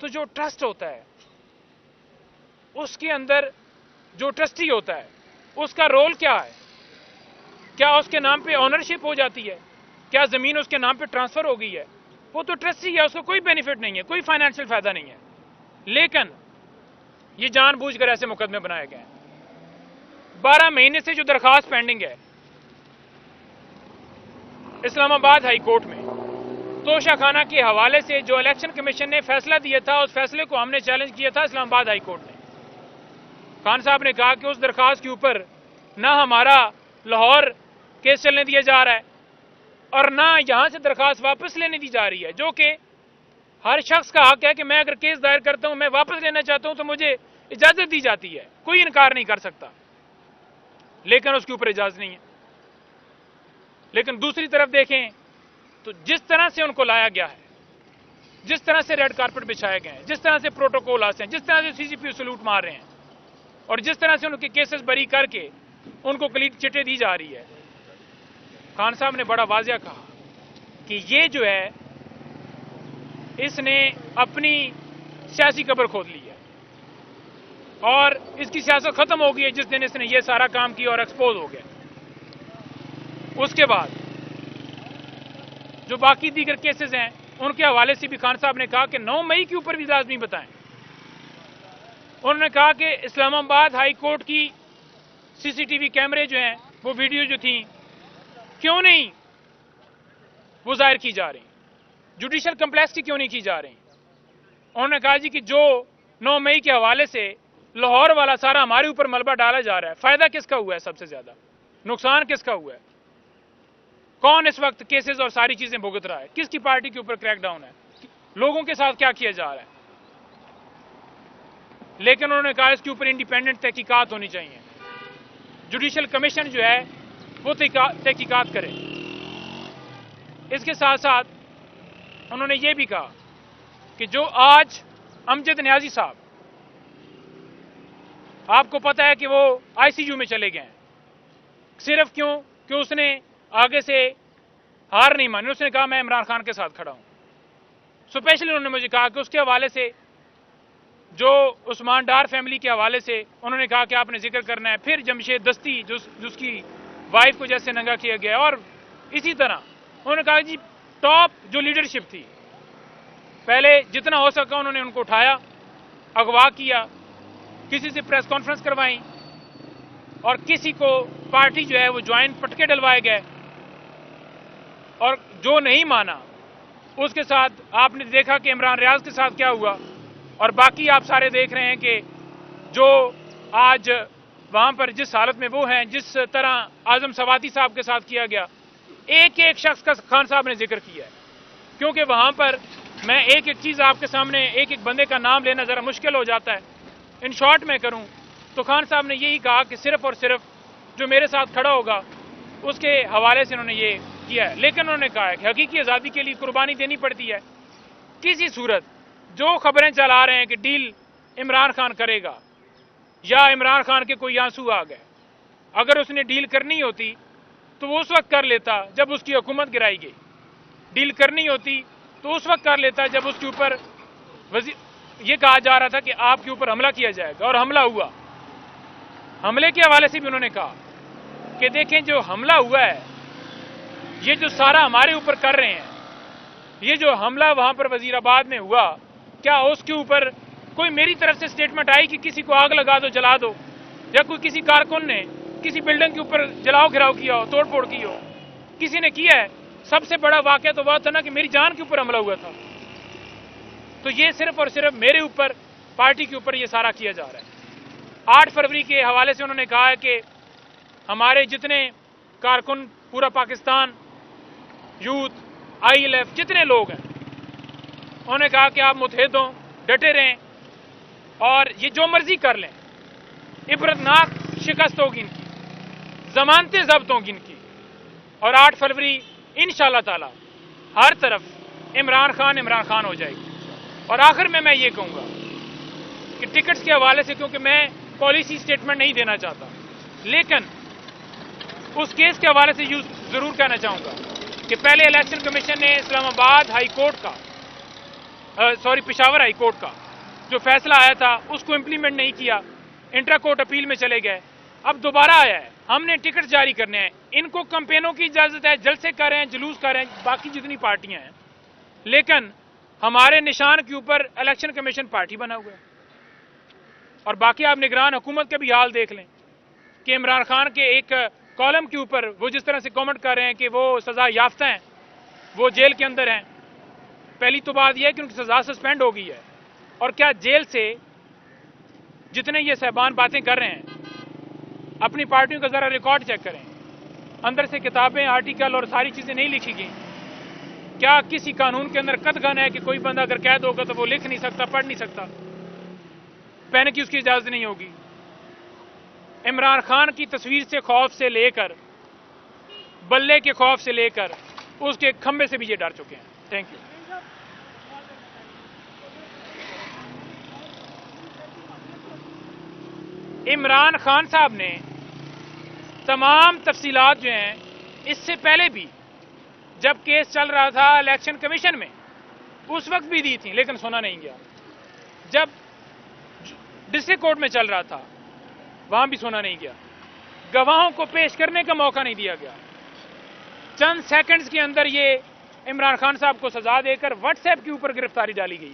تو جو ٹرسٹ ہوتا ہے اس کے اندر جو ٹرسٹی ہوتا ہے اس کا رول کیا ہے؟ کیا اس کے نام پہ آنرشپ ہو جاتی ہے؟ کیا زمین اس کے نام پہ ٹرانسفر ہو گئی ہے؟ وہ تو ٹرسٹی ہے، اس کو کوئی بینیفٹ نہیں ہے، کوئی فائنینشیل فائدہ نہیں ہے، لیکن یہ جان بوجھ کر ایسے مقدمے بنائے گئے ہیں۔ 12 مہینے سے جو درخواست پینڈنگ ہے اسلام آباد ہائی کورٹ میں توشہ خانہ کے حوالے سے، جو الیکشن کمیشن نے فیصلہ دیا تھا اس فیصلے کو ہم نے چیلنج کیا تھا اسلام آباد ہائی کورٹ نے۔ خان صاحب نے کہا کہ اس درخواست کے اوپر نہ ہمارا لاہور کیس چلنے دیا جا رہا ہے اور نہ یہاں سے درخواست واپس لینے دی جا رہی ہے، جو کہ ہر شخص کا حق ہے کہ میں اگر کیس دائر کرتا ہوں، میں واپس لینا چاہتا ہوں تو مجھے اجازت دی جاتی ہے، کوئی انکار نہیں کر سکتا، لیکن اس کے اوپر اجازت نہیں ہے۔ لیکن دوسری طرف دیکھیں تو جس طرح سے ان کو لایا گیا ہے، جس طرح سے ریڈ کارپٹ بچھائے گئے ہیں، جس طرح سے پروٹوکول آتے ہیں، جس طرح سے CGP سلوٹ مار رہے ہیں اور جس طرح سے ان کے کیسز بری کر کے ان کو کلین چٹیں دی جا رہی ہے، خان صاحب نے بڑا واضح کہا کہ یہ جو ہے اس نے اپنی سیاسی قبر کھود لی ہے اور اس کی سیاست ختم ہو گئی ہے جس دن اس نے یہ سارا کام کیا اور ایکسپوز ہو گیا۔ اس کے بعد جو باقی دیگر کیسز ہیں ان کے حوالے سے بھی خان صاحب نے کہا کہ 9 مئی کے اوپر بھی لازمی بتائیں۔ انہوں نے کہا کہ اسلام آباد ہائی کورٹ کی CCTV کیمرے جو ہیں، وہ ویڈیو جو تھیں، کیوں نہیں وہ ظاہر کی جا رہی، جوڈیشل کمپلیکس کی کیوں نہیں کی جا رہی؟ انہوں نے کہا جی کہ جو 9 مئی کے حوالے سے لاہور والا سارا ہمارے اوپر ملبہ ڈالا جا رہا ہے، فائدہ کس کا ہوا ہے؟ سب سے زیادہ نقصان کس کا ہوا ہے؟ کون اس وقت کیسز اور ساری چیزیں بھگت رہا ہے؟ کس کی پارٹی کے اوپر کریک ڈاؤن ہے؟ لوگوں کے ساتھ کیا کیا جا رہا ہے؟ لیکن انہوں نے کہا اس کے اوپر انڈیپینڈنٹ تحقیقات ہونی چاہیے، جوڈیشل کمیشن جو ہے وہ تحقیقات کرے۔ اس کے ساتھ ساتھ انہوں نے یہ بھی کہا کہ جو آج امجد نیازی صاحب، آپ کو پتہ ہے کہ وہ ICU میں چلے گئے ہیں، صرف کیوں کہ اس نے آگے سے ہار نہیں مانی، اس نے کہا میں عمران خان کے ساتھ کھڑا ہوں۔ اسپیشلی انہوں نے مجھے کہا کہ اس کے حوالے سے، جو عثمان ڈار فیملی کے حوالے سے انہوں نے کہا کہ آپ نے ذکر کرنا ہے، پھر جمشید دستی جس کی وائف کو جیسے ننگا کیا گیا، اور اسی طرح انہوں نے کہا جی ٹاپ جو لیڈرشپ تھی، پہلے جتنا ہو سکا انہوں نے ان کو اٹھایا، اغوا کیا، کسی سے پریس کانفرنس کروائیں اور کسی کو پارٹی جو ہے وہ جوائن پٹکے ڈلوائے گئے، اور جو نہیں مانا اس کے ساتھ آپ نے دیکھا کہ عمران ریاض کے ساتھ کیا ہوا، اور باقی آپ سارے دیکھ رہے ہیں کہ جو آج وہاں پر جس حالت میں وہ ہیں، جس طرح اعظم سواتی صاحب کے ساتھ کیا گیا، ایک ایک شخص کا خان صاحب نے ذکر کیا ہے، کیونکہ وہاں پر میں ایک ایک چیز آپ کے سامنے، ایک ایک بندے کا نام لینا ذرا مشکل ہو جاتا ہے، ان شارٹ میں کروں تو خان صاحب نے یہی کہا کہ صرف اور صرف جو میرے ساتھ کھڑا ہوگا اس کے حوالے سے انہوں نے یہ کیا ہے، لیکن انہوں نے کہا ہے کہ حقیقی آزادی کے لیے قربانی دینی پڑتی ہے۔ کسی صورت جو خبریں چلا رہے ہیں کہ ڈیل عمران خان کرے گا یا عمران خان کے کوئی آنسو آ گئے، اگر اس نے ڈیل کرنی ہوتی تو وہ اس وقت کر لیتا جب اس کی حکومت گرائی گئی، ڈیل کرنی ہوتی تو اس وقت کر لیتا جب اس کے اوپر یہ کہا جا رہا تھا کہ آپ کے اوپر حملہ کیا جائے گا، اور حملہ ہوا۔ حملے کے حوالے سے بھی انہوں نے کہا کہ دیکھیں جو حملہ ہوا ہے، یہ جو سارا ہمارے اوپر کر رہے ہیں، یہ جو حملہ وہاں پر وزیر آباد میں ہوا، کیا اس کے اوپر کوئی میری طرف سے سٹیٹمنٹ آئی کہ کسی کو آگ لگا دو، جلا دو، یا کوئی کسی کارکن نے کسی بلڈنگ کے اوپر جلاؤ گھراؤ کیا ہو، توڑ پھوڑ کی ہو؟ کسی نے کیا ہے؟ سب سے بڑا واقعہ تو وہ تھا نا کہ میری جان کے اوپر حملہ ہوا تھا۔ تو یہ صرف اور صرف میرے اوپر، پارٹی کے اوپر یہ سارا کیا جا رہا ہے۔ 8 فروری کے حوالے سے انہوں نے کہا ہے کہ ہمارے جتنے کارکن، پورا پاکستان، یوتھ، ILF، جتنے لوگ ہیں، انہوں نے کہا کہ آپ متحد ہوں، ڈٹے رہیں، اور یہ جو مرضی کر لیں، عبرتناک شکست ہوگی ان کی، ضمانتیں ضبط ہوں گی ان کی، اور 8 فروری انشاءاللہ تعالی ہر طرف عمران خان ہو جائے گی۔ اور آخر میں یہ کہوں گا کہ ٹکٹس کے حوالے سے، کیونکہ میں پالیسی سٹیٹمنٹ نہیں دینا چاہتا، لیکن اس کیس کے حوالے سے ضرور کہنا چاہوں گا کہ پہلے الیکشن کمیشن نے اسلام آباد ہائی کورٹ کا پشاور ہائی کورٹ کا جو فیصلہ آیا تھا اس کو امپلیمنٹ نہیں کیا، انٹرا کورٹ اپیل میں چلے گئے، اب دوبارہ آیا ہے، ہم نے ٹکٹ جاری کرنے ہیں، ان کو کمپینوں کی اجازت ہے، جلسے کر رہے ہیں، جلوس کر رہے ہیں، باقی جتنی پارٹیاں ہیں، لیکن ہمارے نشان کے اوپر الیکشن کمیشن پارٹی بنا ہوا ہے۔ اور باقی آپ نگران حکومت کا بھی حال دیکھ لیں کہ عمران خان کے ایک کالم کے اوپر وہ جس طرح سے کامنٹ کر رہے ہیں کہ وہ سزا یافتہ ہیں، وہ جیل کے اندر ہیں۔ پہلی تو بات یہ ہے کہ ان کی سزا سسپینڈ ہو گئی ہے، اور کیا جیل سے جتنے یہ صاحبان باتیں کر رہے ہیں اپنی پارٹیوں کا ذرا ریکارڈ چیک کریں، اندر سے کتابیں، آرٹیکل اور ساری چیزیں نہیں لکھی گئیں۔ کیا کسی قانون کے اندر قطعاً ہے کہ کوئی بندہ اگر قید ہوگا تو وہ لکھ نہیں سکتا، پڑھ نہیں سکتا، پہننے کی اس کی اجازت نہیں ہوگی؟ عمران خان کی تصویر سے خوف سے لے کر بلے کے خوف سے لے کر اس کے کھمبے سے بھی یہ ڈر چکے ہیں۔ Thank you. عمران خان صاحب نے تمام تفصیلات جو ہیں اس سے پہلے بھی جب کیس چل رہا تھا الیکشن کمیشن میں اس وقت بھی دی تھی، لیکن سنا نہیں گیا۔ جب ڈسٹرکٹ کورٹ میں چل رہا تھا وہاں بھی سنا نہیں گیا، گواہوں کو پیش کرنے کا موقع نہیں دیا گیا۔ چند سیکنڈز کے اندر یہ عمران خان صاحب کو سزا دے کر واٹس ایپ کے اوپر گرفتاری ڈالی گئی۔